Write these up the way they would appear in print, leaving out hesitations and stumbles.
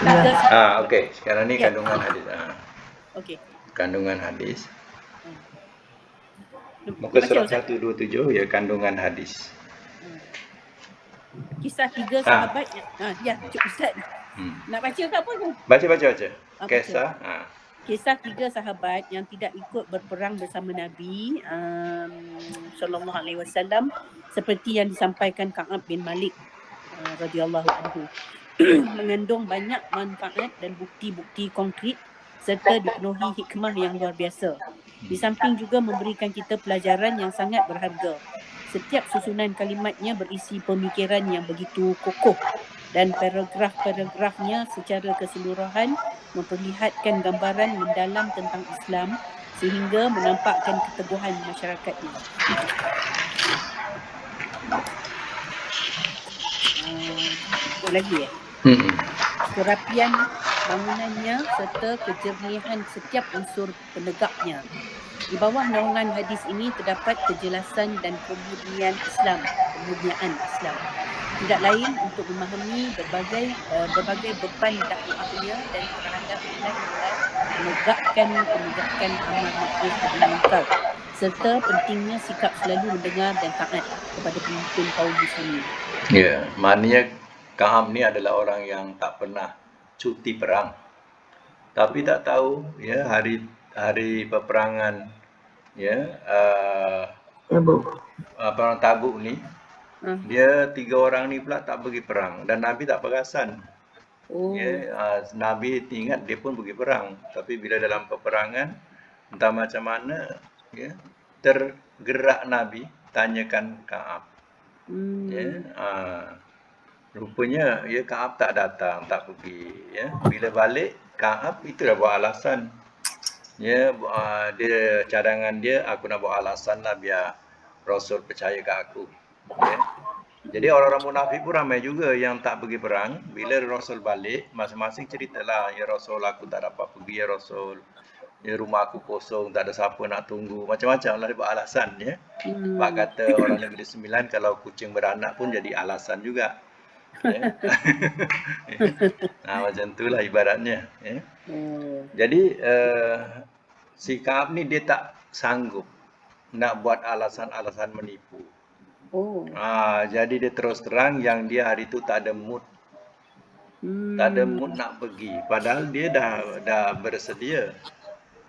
tiga. Okey. Sekarang ni Ya. kandungan hadis. Okey. Kandungan hadis. Muka Baca surat Ustaz. 127 ya, kandungan hadis. Kisah tiga sahabat yang ya, Ustaz. Nak baca ke apa tu? Baca. Baca. Kisah. Kisah tiga sahabat yang tidak ikut berperang bersama Nabi sallallahu alaihi wasallam seperti yang disampaikan Ka'ab bin Malik radhiyallahu anhu. Mengandung banyak manfaat dan bukti-bukti konkret serta dipenuhi hikmah yang luar biasa. Di samping juga memberikan kita pelajaran yang sangat berharga. Setiap susunan kalimatnya berisi pemikiran yang begitu kokoh dan paragraf-paragrafnya secara keseluruhan memperlihatkan gambaran mendalam tentang Islam sehingga menampakkan keteguhan masyarakatnya. Lagi kerapian bangunannya serta kejernihan setiap unsur penegaknya. Di bawah naungan hadis ini terdapat kejelasan dan kemurnian Islam. Tidak lain untuk memahami berbagai beban dakwahnya dan terhadap bulan-bulan menegakkan amar ma'ruf nahi munkar serta pentingnya sikap selalu mendengar dan taat kepada pemimpin kaum muslimin. Ya, maknanya Ka'ab ni adalah orang yang tak pernah cuti perang. Tapi tak tahu ya hari peperangan ya perang Tabuk ni dia 3 orang ni pula tak pergi perang dan Nabi tak perasan. Nabi ingat dia pun pergi perang, tapi bila dalam peperangan entah macam mana ya tergerak Nabi tanyakan Ka'ab. Rupanya Ka'ab tak datang, tak pergi ya. Bila balik Ka'ab itu dah buat alasan. Dia cadangan dia, aku nak buat alasan lah biar Rasul percaya kat aku. Ya. Jadi orang-orang munafik pun ramai juga yang tak pergi perang. Bila Rasul balik, masing-masing ceritalah, ya Rasul aku tak dapat pergi ya Rasul. Ya rumah aku kosong, tak ada siapa nak tunggu. Macam-macam lah dia buat alasan ya. Sebab kata orang Negeri Sembilan, kalau kucing beranak pun jadi alasan juga. Ya. Macam itulah ibaratnya ya. Jadi si Ka'ab ni dia tak sanggup nak buat alasan-alasan menipu. Jadi dia terus terang yang dia hari tu tak ada mood. Tak ada mood nak pergi. Padahal dia dah bersedia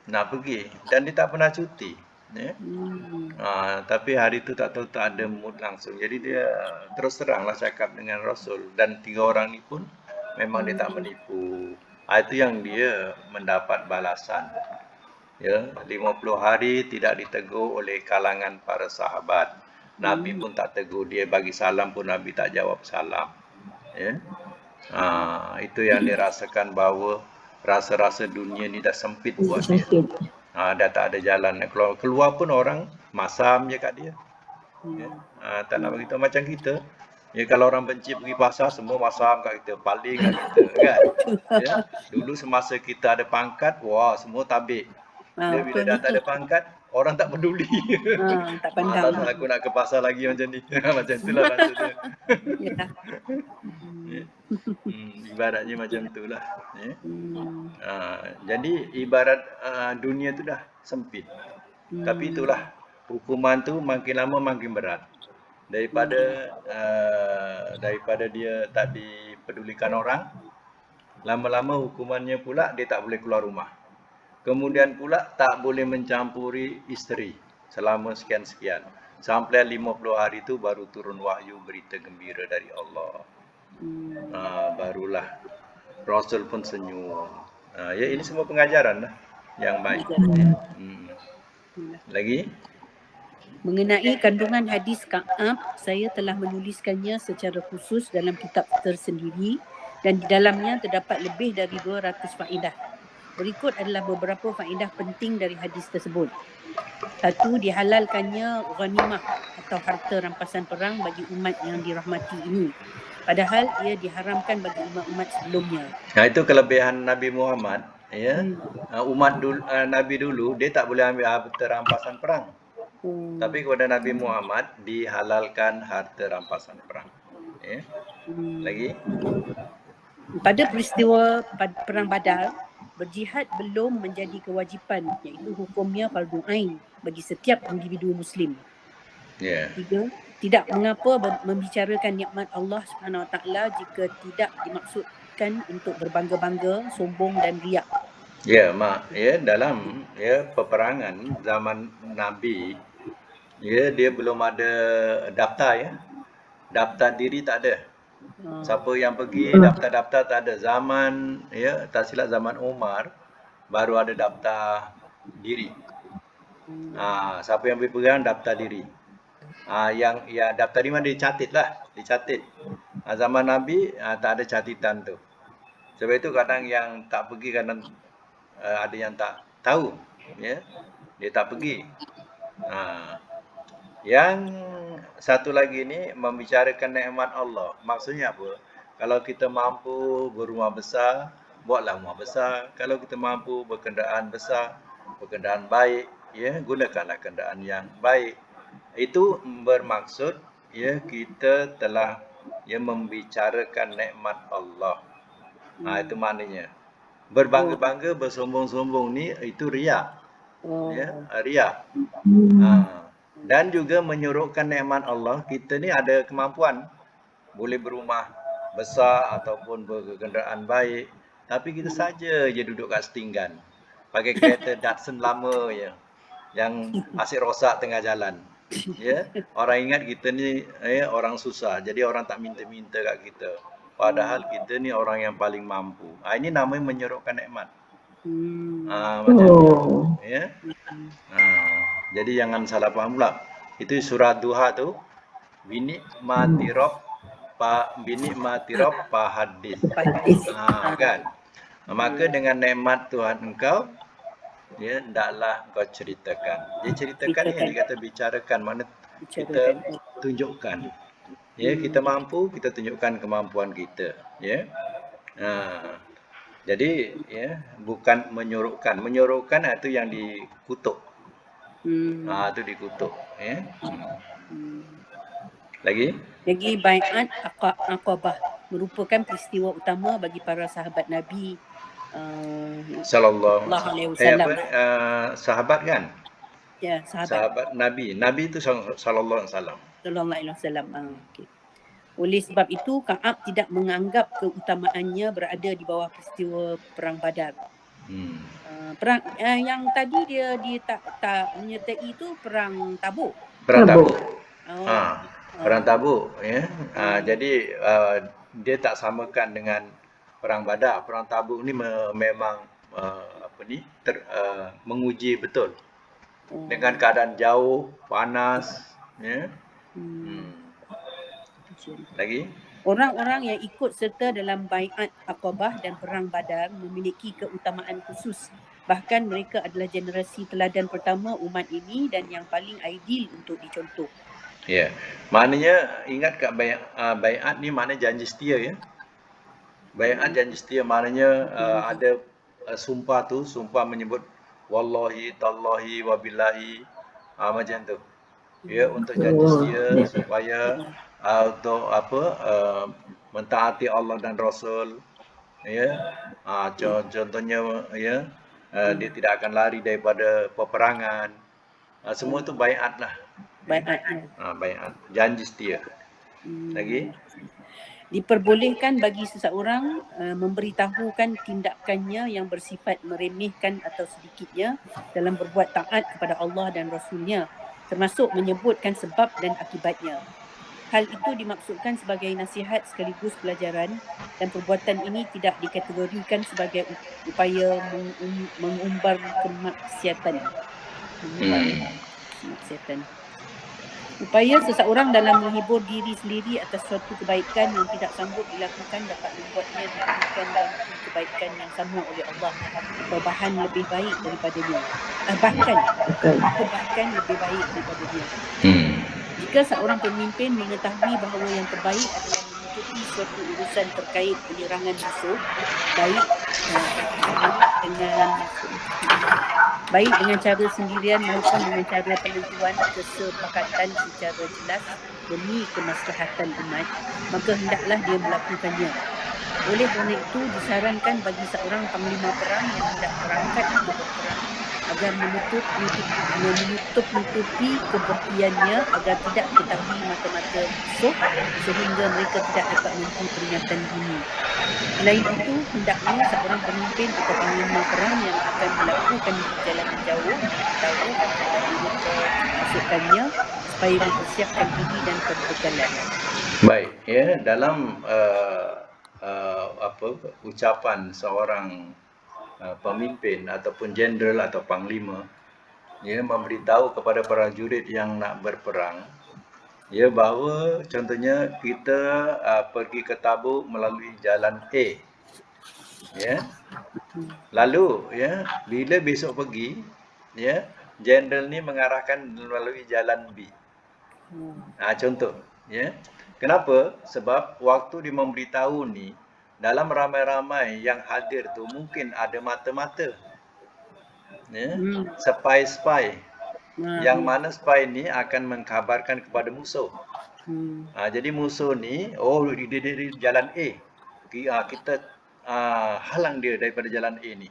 nak pergi dan dia tak pernah cuti. Ya. Tapi hari tu tak tahu tak ada mood langsung. Jadi dia terus teranglah cakap dengan Rasul dan 3 orang ni pun memang dia tak menipu. Itu yang dia mendapat balasan. Ya, 50 hari tidak ditegur oleh kalangan para sahabat. Nabi pun tak tegur dia, bagi salam pun Nabi tak jawab salam. Ya. Itu yang dia rasakan bahawa rasa-rasa dunia ni dah sempit buat dia. Dah tak ada jalan. Keluar pun orang masam je kat dia. Ya. Tak nak beritahu macam kita. Ya, kalau orang benci pergi pasar, semua masam kat kita, paling kat kita, kan? Ya. Dulu semasa kita ada pangkat, wah, semua tabik. Bila dah tak ada pangkat, orang tak peduli. Tak pandang. Malas aku nak ke pasar lagi macam ni. Macam itulah rasa dia. Ibaratnya macam itulah. Ya. Jadi ibarat dunia tu dah sempit. Tapi itulah, hukuman tu makin lama makin berat. Daripada dia tak dipedulikan orang, lama-lama hukumannya pula dia tak boleh keluar rumah. Kemudian pula tak boleh mencampuri isteri selama sekian-sekian. Sampai 50 hari itu baru turun wahyu berita gembira dari Allah. Barulah Rasul pun senyum. Ya, ini semua pengajaran lah yang baik. Lagi? Mengenai kandungan hadis Ka'ab, saya telah menuliskannya secara khusus dalam kitab tersendiri dan di dalamnya terdapat lebih dari 200 faedah. Berikut adalah beberapa faedah penting dari hadis tersebut. 1. Dihalalkannya ghanimah atau harta rampasan perang bagi umat yang dirahmati ini. Padahal ia diharamkan bagi umat-umat sebelumnya. Itu kelebihan Nabi Muhammad. Ya. Umat Nabi dulu, dia tak boleh ambil harta rampasan perang. Tapi kepada Nabi Muhammad dihalalkan harta rampasan perang. Ya. Lagi? Pada peristiwa Perang Badar, berjihad belum menjadi kewajipan, iaitu hukumnya fardu ain bagi setiap individu Muslim. Tiga, tidak mengapa membicarakan nikmat Allah Subhanahu Wa Taala jika tidak dimaksudkan untuk berbangga-bangga, sombong dan riak. Dalam peperangan zaman Nabi, dia belum ada daftar daftar diri tak ada. Siapa yang pergi daftar-daftar tak ada. Zaman tak silap zaman Umar baru ada daftar diri. Siapa yang pergi perang daftar diri. Yang daftar diri mana dicatat. Zaman Nabi tak ada catitan tu. Sebab itu kadang yang tak pergi kadang ada yang tak tahu, dia tak pergi. Yang satu lagi ni membicarakan nikmat Allah. Maksudnya apa? Kalau kita mampu berumah besar, buatlah rumah besar. Kalau kita mampu berkenderaan besar, berkenderaan baik, gunakanlah kenderaan yang baik. Itu bermaksud kita telah membicarakan nikmat Allah. Itu maknanya. Berbangga-bangga, bersombong-sombong ni itu riak. Riak. Dan juga menyuruhkan nikmat Allah, kita ni ada kemampuan boleh berumah besar ataupun berkenderaan baik, tapi kita saja je duduk kat setinggan pakai kereta Datsun lama yang asyik rosak tengah jalan. Orang ingat kita ni orang susah, jadi orang tak minta-minta kat kita, padahal kita ni orang yang paling mampu. Ini namanya menyuruhkan nikmat. Macam tu. Jadi jangan salah faham pula. Itu surah Duha tu, binikmati Rabb fa hadis. Kan? Maka dengan nikmat Tuhan engkau, hendaklah kau ceritakan. Dia ceritakan ni yang dikata bicarakan, mana kita tunjukkan. Kita mampu, kita tunjukkan kemampuan kita. Jadi bukan menyuruhkan. Menyuruhkan itu yang dikutuk. Itu dikutuk. Lagi baiat Aqabah merupakan peristiwa utama bagi para sahabat Nabi sallallahu alaihi wasallam. Sahabat kan? Ya, sahabat Nabi. Nabi itu sallallahu alaihi wasallam. Sallallahu alaihi wasallam. Okey. Oleh sebab itu Ka'ab tidak menganggap keutamaannya berada di bawah peristiwa Perang Badar. Perang yang tadi dia tak menyertai itu Perang Tabuk. Perang Tabuk. Perang Tabuk jadi dia tak samakan dengan Perang Badar. Perang Tabuk ni memang menguji betul. Dengan keadaan jauh, panas, Lagi? Orang-orang yang ikut serta dalam baiat Aqabah dan Perang Badar memiliki keutamaan khusus. Bahkan mereka adalah generasi teladan pertama umat ini dan yang paling ideal untuk dicontoh. Maknanya ingat kat baiat ni maknanya janji setia Baiat janji setia maknanya ada sumpah tu, sumpah menyebut wallahi tallahi wabillahi macam tu. Untuk janji setia supaya untuk mentaati Allah dan Rasul. Contohnya dia tidak akan lari daripada peperangan. Semua tu baiat lah. Baiat, janji setia. Lagi? Diperbolehkan bagi seseorang memberitahukan tindakannya yang bersifat meremehkan atau sedikitnya dalam berbuat taat kepada Allah dan Rasulnya, termasuk menyebutkan sebab dan akibatnya. Hal itu dimaksudkan sebagai nasihat sekaligus pelajaran dan perbuatan ini tidak dikategorikan sebagai upaya mengumbar kemaksiatan. Upaya seseorang dalam menghibur diri sendiri atas suatu kebaikan yang tidak sanggup dilakukan dapat membuatnya diberikan ganti kebaikan yang sama oleh Allah atau bahkan lebih baik daripadanya. Bahkan lebih baik daripadanya. Jika seorang pemimpin mengetahui bahawa yang terbaik adalah menutupi suatu urusan terkait penyerangan musuh, baik dengan cara sendirian maupun dengan cara penentuan kesepakatan secara jelas demi kemaslahatan umat, maka hendaklah dia melakukannya. Oleh kerana itu, disarankan bagi seorang panglima perang yang hendak berangkat untuk berperang agar menutupi keberpiannya agar tidak diketahui mata-mata musuh sehingga mereka tidak dapat memberi peringatan dini. Selain itu, hendaknya seorang pemimpin atau panglima perang yang akan melakukan perjalanan jauh memberitahukan kepada anggota pasukannya supaya mempersiapkan diri dan perbekalan. Baik, ya, dalam ucapan seorang pemimpin ataupun jenderal atau panglima, ya, memberitahu kepada prajurit yang nak berperang, ya, bahawa contohnya kita pergi ke Tabuk melalui jalan A, ya. Lalu, ya, bila besok pergi, ya, jenderal ni mengarahkan melalui jalan B. Contoh, ya. Kenapa? Sebab waktu dia memberitahu ni, dalam ramai-ramai yang hadir tu mungkin ada mata-mata, ya, spy. Yang mana spy ni akan mengkabarkan kepada musuh. Jadi musuh ni, dia dari jalan A, kita halang dia daripada jalan A ni.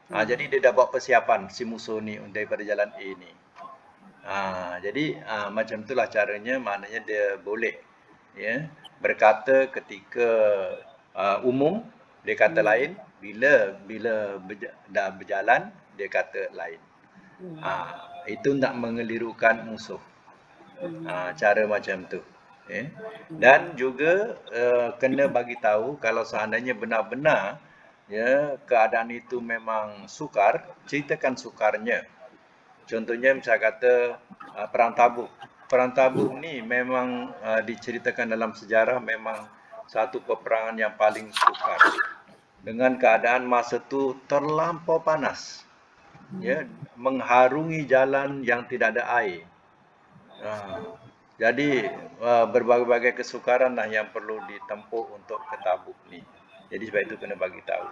Jadi dia dah buat persiapan si musuh ni daripada jalan A ni. Jadi macam itulah caranya, maknanya dia boleh, ya, berkata ketika umum dia kata lain, bila dah berjalan dia kata lain. Itu nak mengelirukan musuh. Cara macam tu, ya. Dan juga kena bagi tahu kalau seandainya benar-benar, ya, keadaan itu memang sukar, ceritakan sukarnya. Contohnya misal kata Perang Tabuk. Perang Tabuk ni memang diceritakan dalam sejarah memang satu peperangan yang paling sukar. Dengan keadaan masa tu terlampau panas. Ya, mengharungi jalan yang tidak ada air. Jadi berbagai-bagai kesukaran lah yang perlu ditempuh untuk ke Tabuk ni. Jadi sebab itu kena bagi tahu.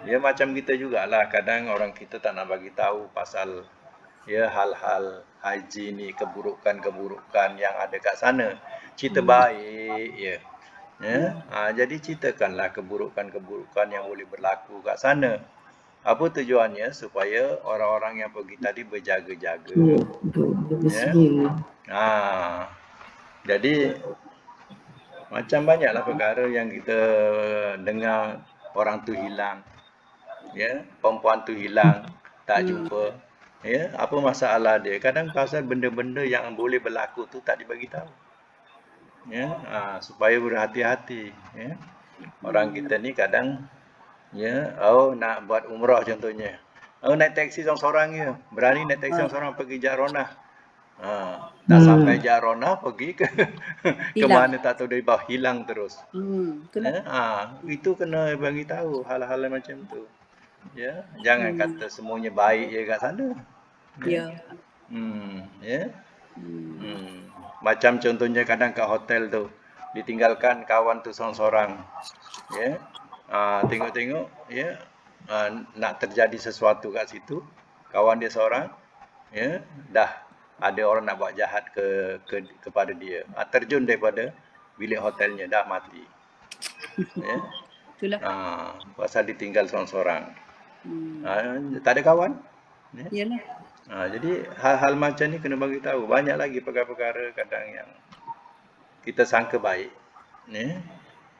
Ya, macam kita jugalah, kadang orang kita tak nak bagi tahu pasal, ya, hal-hal haji ni, keburukan-keburukan yang ada kat sana. Cerita baik, ya. Jadi ceritakanlah keburukan-keburukan yang boleh berlaku kat sana. Apa tujuannya? Supaya orang-orang yang pergi tadi berjaga-jaga. Jadi macam banyaklah perkara yang kita dengar, orang tu hilang, ya, perempuan tu hilang, tak jumpa. Ya, apa masalah dia? Kadang pasal benda-benda yang boleh berlaku tu tak dibagi tahu. Ya, supaya berhati-hati, ya. Orang kita ni kadang, ya, nak buat umrah contohnya. Naik taksi seorang-seorang je. Berani naik taksi seorang-seorang pergi Jaronah. Tak sampai Jaronah, pergi ke mana tak tahu, dari bawah hilang terus. Itu kena bagi tahu hal-hal macam tu. Ya, jangan kata semuanya baik je kat sana. Ya. Macam contohnya kadang kat hotel tu ditinggalkan kawan tu seorang-seorang. Ya. Tengok-tengok, ya, nak terjadi sesuatu kat situ, kawan dia seorang, ya, dah ada orang nak buat jahat kepada dia. Terjun daripada bilik hotelnya, dah mati. Ya. Itulah. Pasal ditinggal seorang-seorang. Tak ada kawan. Ya. Yalah. Jadi hal-hal macam ni kena bagi tahu. Banyak lagi perkara-perkara kadang yang kita sangka baik, ya.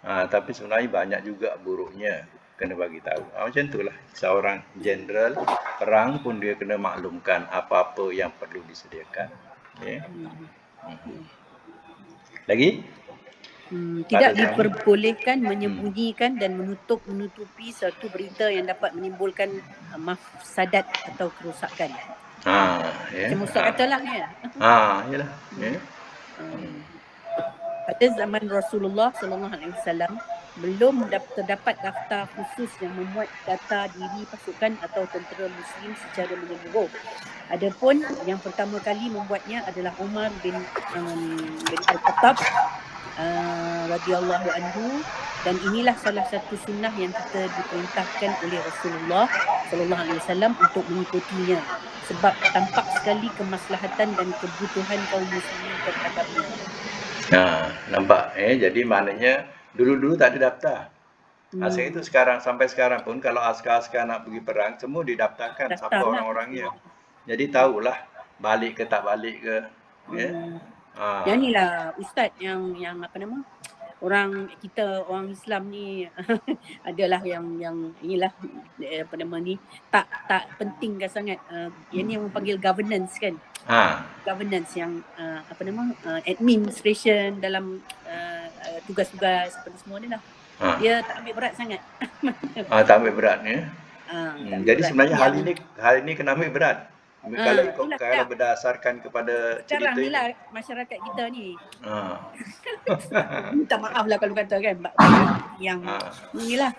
Tapi sebenarnya banyak juga buruknya, kena bagi tahu. Macam itulah seorang jenderal perang pun dia kena maklumkan apa-apa yang perlu disediakan. Ya. Lagi? Tidak diperbolehkan menyembunyikan dan menutupi suatu berita yang dapat menimbulkan mafsadat atau kerosakan. Ya. Macam Ustaz katalah, ya. Yalah. Ya. Pada zaman Rasulullah SAW belum terdapat daftar khusus yang memuat data diri pasukan atau tentera Muslim secara menyeluruh. Adapun yang pertama kali membuatnya adalah Umar bin Al-Khattab radhiyallahu anhu, dan inilah salah satu sunnah yang kita diperintahkan oleh Rasulullah sallallahu alaihi wasallam untuk mengikutinya, sebab tampak sekali kemaslahatan dan kebutuhan kaum muslimin terhadapnya. Nampak, jadi maknanya dulu-dulu tak ada daftar. Askar itu sekarang sampai sekarang pun kalau askar-askar nak pergi perang semua didaftarkan siapa Daftar lah. orang-orangnya. Jadi tahulah balik ke tak balik ke. Ya. Yang ni lah ustaz yang apa nama? Orang Islam ni adalah yang inilah apa nama ni tak pentingkan sangat. Yang ni yang panggil governance kan. Governance yang apa nama administration dalam tugas-tugas apa semua ni lah. Dia tak ambil berat sangat. Tak ambil berat ya. Jadi berat. Sebenarnya hal ini kena ambil berat. Kalau berdasarkan kepada sekarang cerita ni lah masyarakat kita ni. Minta maaf lah kalau kata kan yang inilah.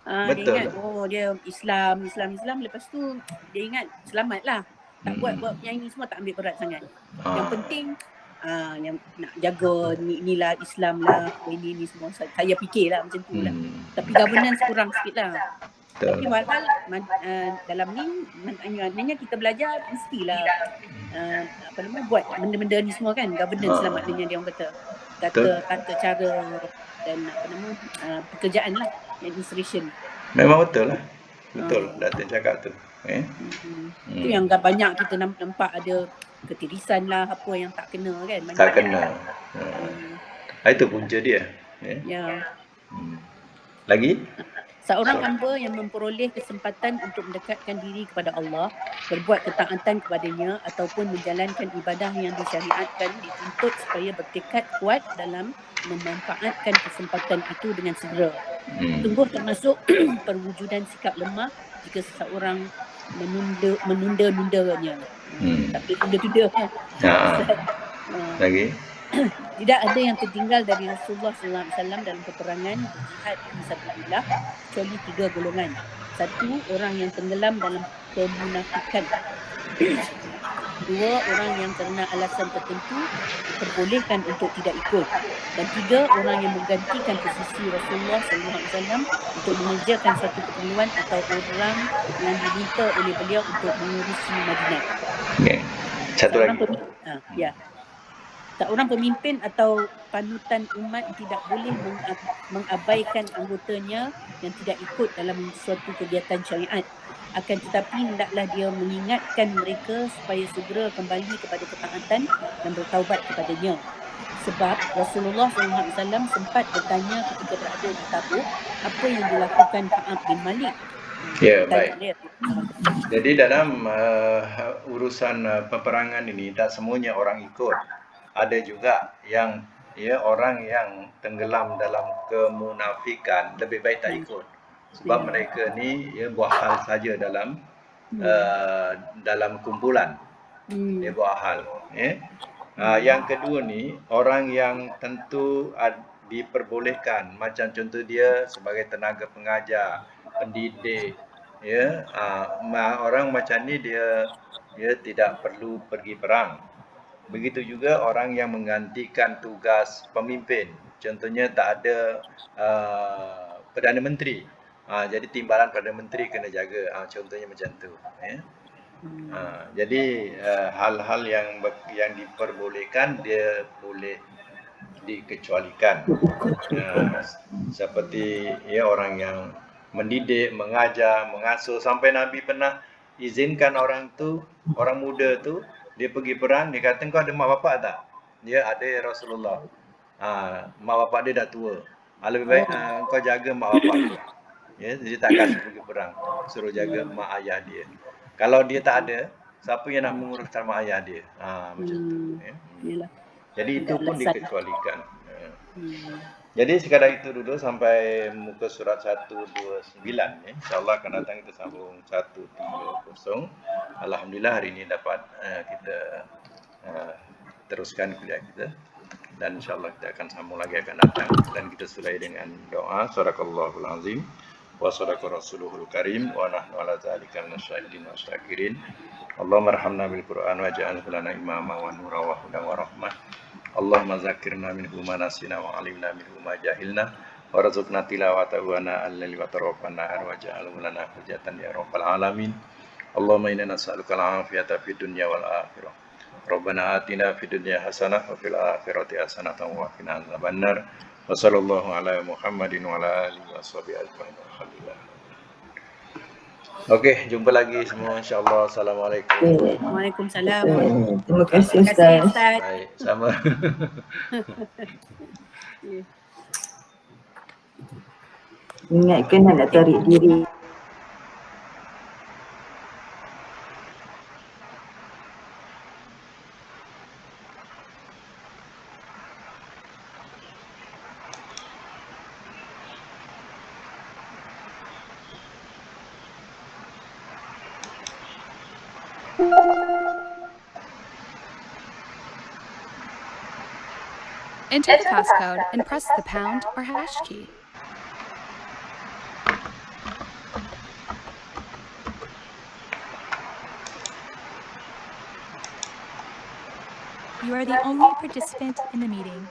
Dia ingat dia Islam lepas tu dia ingat selamat lah. Tak buat yang ini semua tak ambil berat sangat. Yang penting yang nak jaga inilah Islam lah, ini semua saya fikirlah macam tu lah. Tapi governance kurang sikit lah. Tapi walhal dalam ni maknanya kita belajar mestilah apa nama buat benda-benda ni semua kan, governance lah maknanya dia orang kata. Tata cara dan apa nama pekerjaan lah, administration. Memang betul lah. Betul Datin cakap tu. Itu yang banyak kita nampak ada ketirisan lah apa yang tak kena kan. Banyak tak kena. Itu punca dia. Ya. Lagi? Seorang hamba yang memperoleh kesempatan untuk mendekatkan diri kepada Allah, berbuat ketaatan kepadanya ataupun menjalankan ibadah yang disyariatkan dituntut supaya bertekad kuat dalam memanfaatkan kesempatan itu dengan segera. Sungguh termasuk perwujudan sikap lemah jika seseorang menunda-nundanya. Tak boleh tunda-tunda. Lagi? Tidak ada yang tertinggal dari Rasulullah SAW dalam peperangan berjihad fisabilillah kecuali 3 golongan. 1, orang yang tenggelam dalam kemunafikan. 2, orang yang kerana alasan tertentu diperbolehkan untuk tidak ikut. Dan 3, orang yang menggantikan posisi Rasulullah SAW untuk mengerjakan satu keperluan atau orang yang diminta oleh beliau untuk mengurusi Madinah. Satu lagi. Seorang pemimpin atau panutan umat tidak boleh mengabaikan anggotanya yang tidak ikut dalam suatu kegiatan syariat. Akan tetapi hendaklah dia mengingatkan mereka supaya segera kembali kepada ketaatan dan bertaubat kepadanya. Sebab Rasulullah SAW sempat bertanya ketika berada di Tabuk, apa yang dilakukan Ka'ab bin Malik. Ya, baik. Jadi dalam urusan peperangan ini tak semuanya orang ikut. Ada juga yang orang yang tenggelam dalam kemunafikan lebih baik tak ikut. Sebab mereka ni buat hal saja dalam dalam kumpulan. Dia buat hal. Yang kedua ni orang yang tentu diperbolehkan, macam contoh dia sebagai tenaga pengajar, pendidik, orang macam ni dia tidak perlu pergi perang. Begitu juga orang yang menggantikan tugas pemimpin. Contohnya tak ada Perdana Menteri. Jadi timbalan Perdana Menteri kena jaga. Contohnya macam tu. Jadi hal-hal yang diperbolehkan dia boleh dikecualikan. Seperti orang yang mendidik, mengajar, mengasuh. Sampai Nabi pernah izinkan orang muda tu dia pergi perang, dia kata kau ada mak bapak tak? Dia ada ya Rasulullah. Mak bapak dia dah tua. Lebih baik kau jaga mak bapak tu. Jadi tak kasih pergi perang. Suruh jaga mak ayah dia. Kalau dia tak ada, siapa yang nak menguruskan mak ayah dia? Macam tu. Jadi itu pun dikecualikan. Jadi sekadar itu dulu sampai muka surat 129. InsyaAllah akan datang kita sambung 130. Alhamdulillah hari ini dapat kita teruskan kuliah kita. Dan insyaAllah kita akan sambung lagi akan datang. Dan kita sulai dengan doa. Sadaqallahul azim. Wa sadaqa rasuluhul karim. Wa nahnu ala zalika minasyahidin wa syakirin. Allahumma arhamna bil Qur'an wa ja'alhu lana imama wa nura wa hudan wa rahmah. Allahumma zakirna minhu ma nasina wa alimna minhu ma jahilna warzuqna tilawatahu ana al-laili wa tarafan nahar wa ja'alhu lana hujatan ya rabbal alamin. Allahumma inna nas'aluka al-afiyata fid dunya wal akhirah Rabbana atina fid dunya hasanah wa fil akhirati hasanah wa qina adzabannar. Wa sallallahu ala Muhammadin wa ala alihi washabihi ajmain. Alhamdulillah. Oke, jumpa lagi semua insyaallah. Assalamualaikum. Waalaikumsalam. Terima kasih Terima kasih Ustaz. Ustaz. Baik, sama. Ingatkan nak tarik diri. Enter the passcode and press the pound or hash key. You are the only participant in the meeting.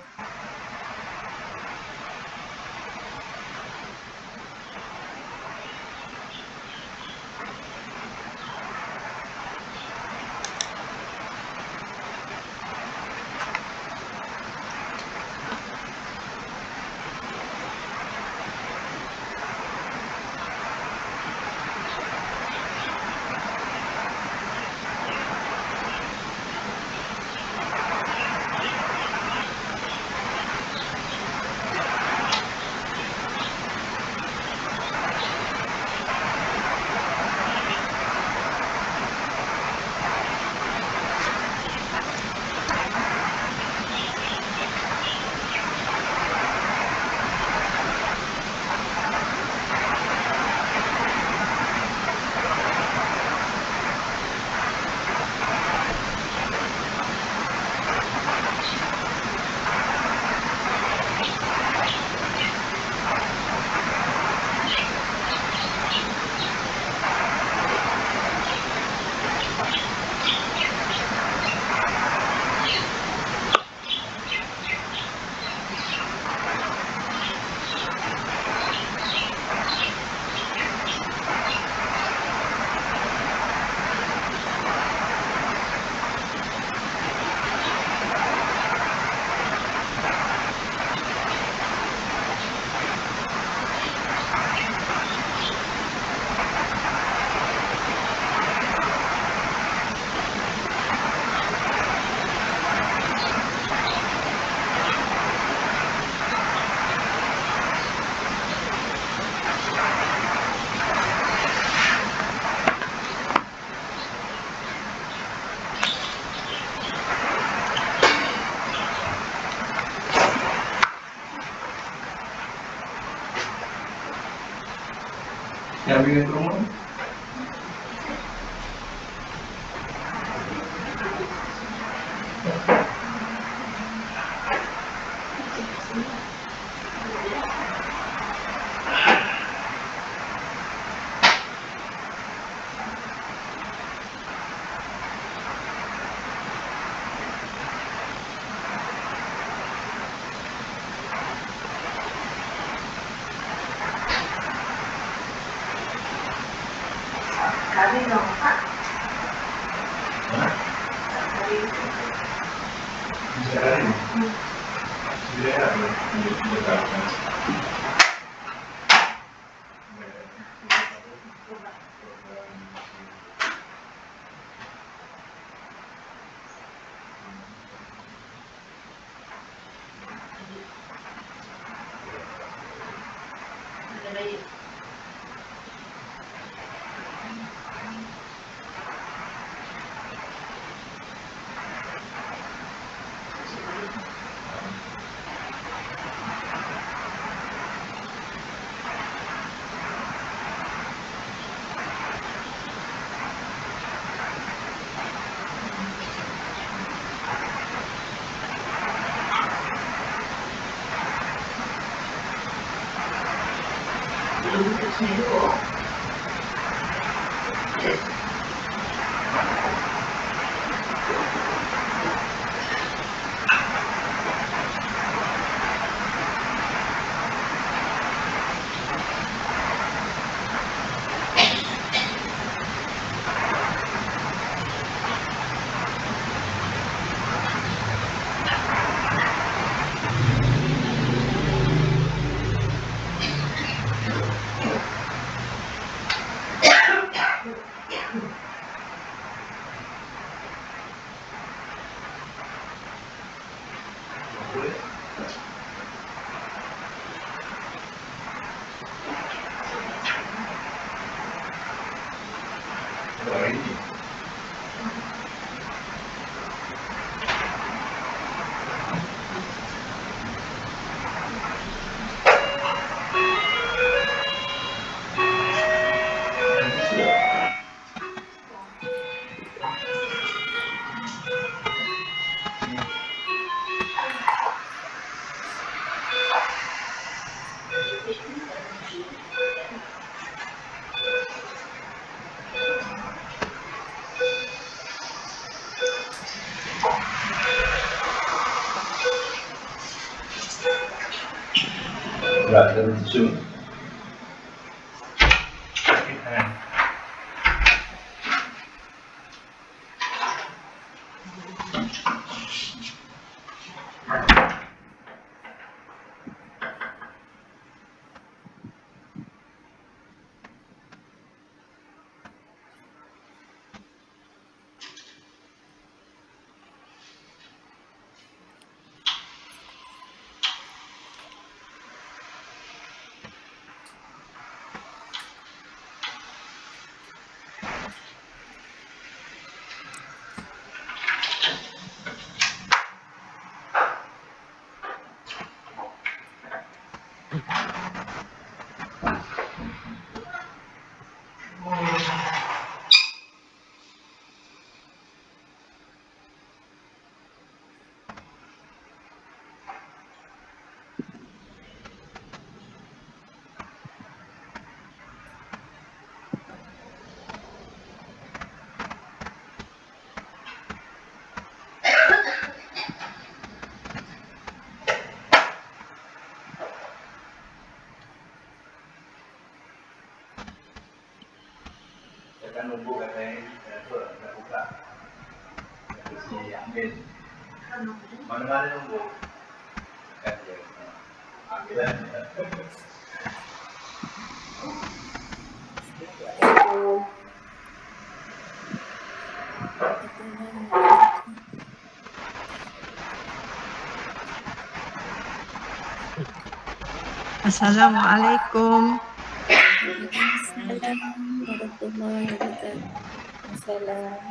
Yang bikin rumah? soon. Saya nunggu katanya nak buka. Si ambil. Mana-mana nunggu. Kan dia. Ambilan. Assalamualaikum. Assalamualaikum warahmatullahi wabarakatuh. Assalam.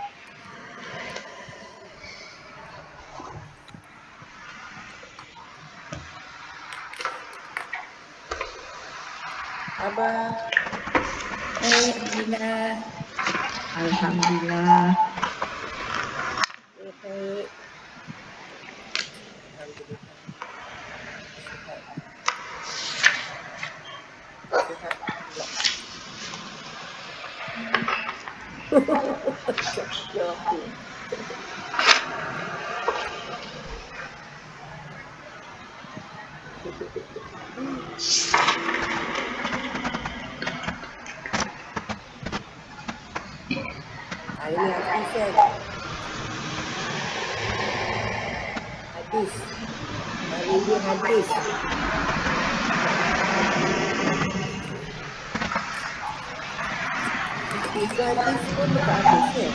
Abah. Alhamdulillah. Alhamdulillah. Baik. Alhamdulillah. Sihat. Ya aku. Ini hadis kan? Hadis. Hari ini hadis. Tiga hadis pun bukan hadis ya?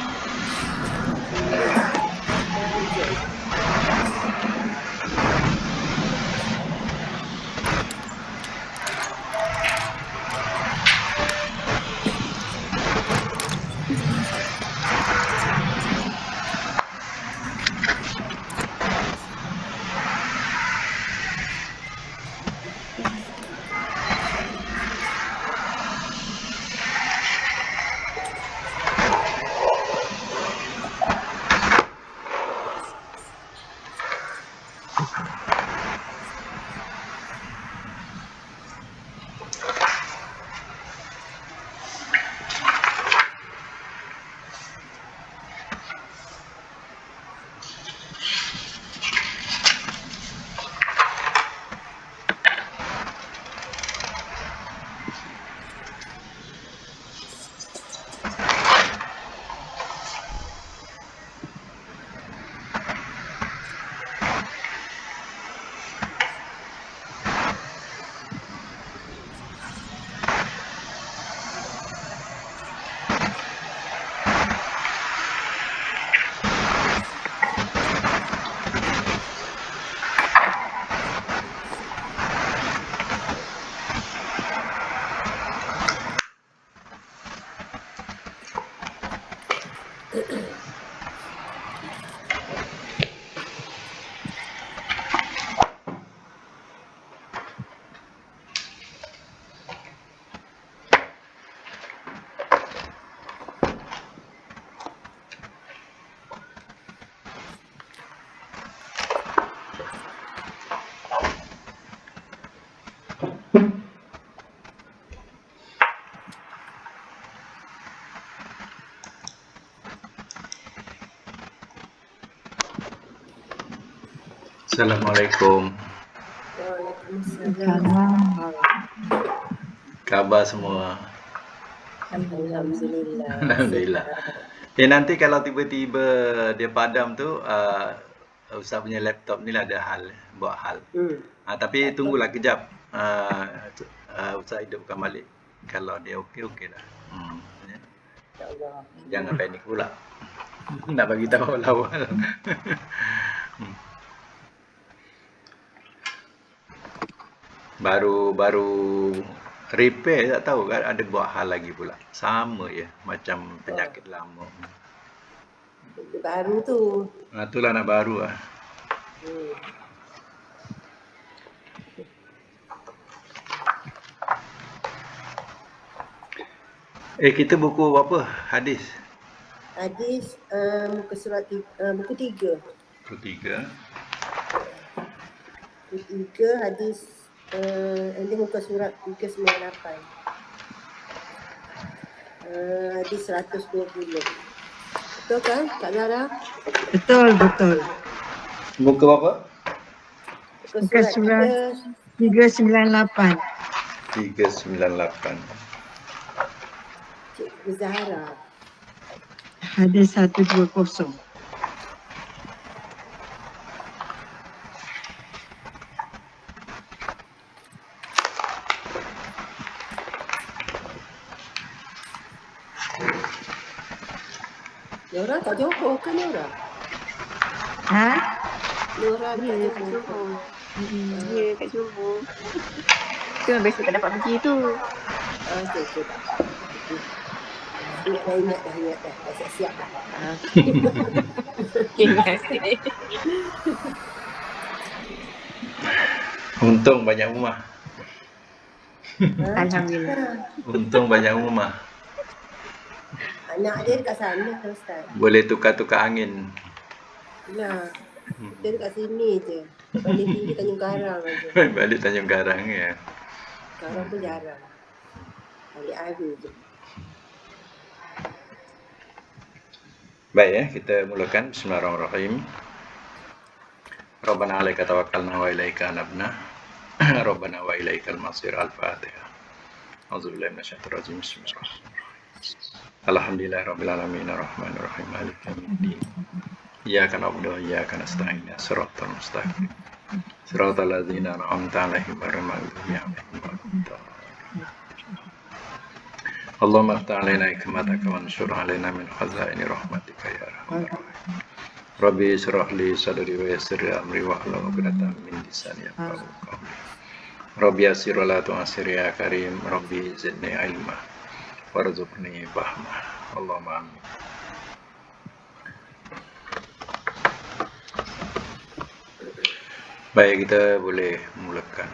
Assalamualaikum. Waalaikumsalam. khabar semua? Alhamdulillah. Alhamdulillah. Nanti kalau tiba-tiba dia padam tu, Ustaz punya laptop ni lah ada hal, buat hal. Tapi tunggulah kejap. Ustaz hidupkan balik. Kalau dia okey lah. Ya. InsyaAllah. Jangan panik pula. Nak bagi tahu awal. Baru repair, tak tahu kan ada buat hal lagi pula. Sama je macam penyakit lama. Baru tu. Itulah nak baru lah. Kita buku apa? Hadis? Hadis muka surat buku 3. Buku 3. Buku 3 hadis nanti muka surat 398. Hadis 120. Betul kan Kak Zara? Betul. Buku apa? Muka surat 398. 398. Cik Zahra. Hadis 120. Nora tak Johor ke Nora? Ha? Nora tak Ya, kat Johor. Johor. Ya, kat Johor. Tu yang biasa tak dapat pergi tu. Okey tak. Ingat dah. Dah siap dah. Okay, terima kasih. Untung banyak rumah. Alhamdulillah. Untung banyak rumah. Anak dia dekat sana Ustaz. Boleh tukar-tukar angin. Nah, dia dekat sini je. Paling tinggi Tanjung Karang aja. Balik Tanjung Karang ya. Karang pun jarang. Balik hari je. Baik kita mulakan. Bismillahirrahmanirrahim. Rabbana 'alaika tawakkalna wa ilaika anabna. Rabbana wa ilaikal masir. Al-Fatihah. A'udzubillahi minasyaitonir rajim. Bismillahirrahmanirrahim. Alhamdulillahirabbil alamin arrahmanir rahim maliki yaumiddin. Iyyaka na'budu wa iyyaka nasta'in. Shiratal mustaqim. Shiratal ladzina an'amta 'alaihim ghairil maghdubi 'alaihim waladdallin. Allahumma aftah 'alaina hikmataka wa anshur 'alaina min khazaini rahmatika ya arhamar rahimin. Rabbi israh li sadri wa yassir li amri wa hlul 'uqdatam min lisani yafqahu qawli. Rabbi yassir wa la tu'assir ya karim. Rabbi zidni ilma warzuqni fahma. Allahumma amin. Baik, kita boleh mulakan.